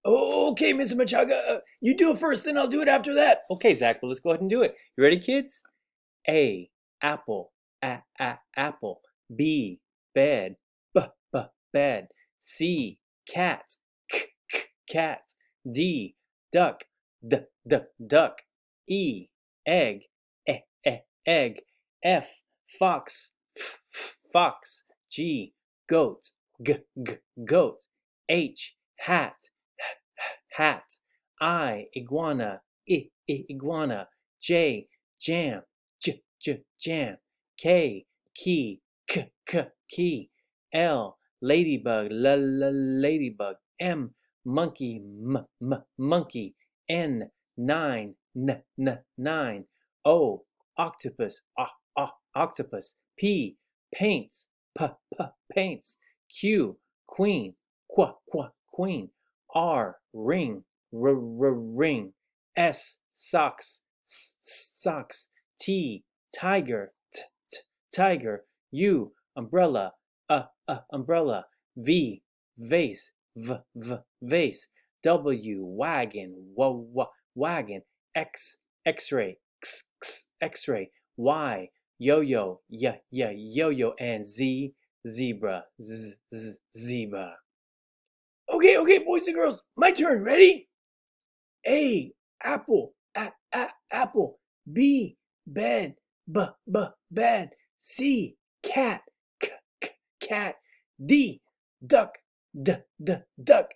Oh, okay, Mr. Machaga. You do it first, then I'll do it after that. Okay, Zach, well, let's go ahead and do it. You ready, kids? A, apple, apple. B, bed, bed. C, cat, cat. D, duck, duck. E, egg, egg. F, fox, fox. G, goat, goat. H, hat, hat. I, iguana, iguana. J, jam, jam. K, key, key. L, ladybug, ladybug. M, monkey, monkey. N, nine, nine. O, octopus, octopus. P, paints, paints. Q, queen, queen. R, ring, ring. S, socks, socks. T, tiger, tiger. U, umbrella, umbrella. V, vase, vase. W, wagon, wagon. X, x-ray, x-ray. Y, yo-yo, yo-yo. And Z, zebra, zebra. Okay, boys and girls, my turn. Ready? A, apple, apple. B, bed, bed. C, cat, cat. D, duck, duck.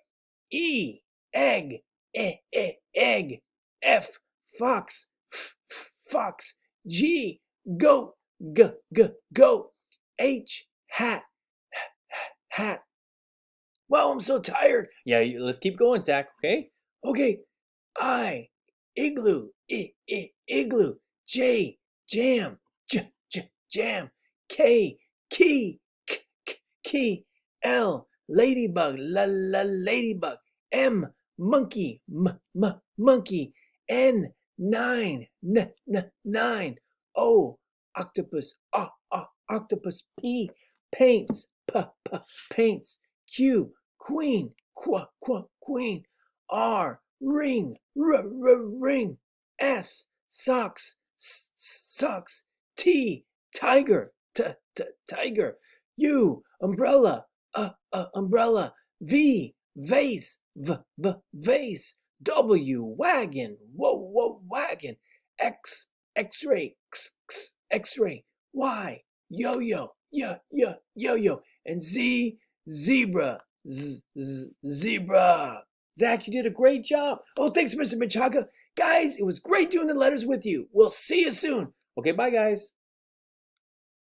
E, egg, egg. F, fox, fox. G, goat, goat. H, hat, hat. Wow, I'm so tired. Yeah, let's keep going, Zach, okay? Okay. I, igloo, igloo. J, jam, jam. K, key, key. L, ladybug, ladybug. M, monkey, monkey. N, nine, nine. O, octopus, octopus. P, paints, paints. Q, queen, queen. R, ring, ring. S, socks, socks. T, tiger, tiger. U, umbrella, umbrella. V, vase, vase. W, wagon, wagon. X, x-ray, x-ray. Y, yo-yo, yo-yo. And Z, zebra, zebra. Zach, you did a great job. Oh, thanks, Mr. Machaca. Guys, it was great doing the letters with you. We'll see you soon. Okay, bye, guys.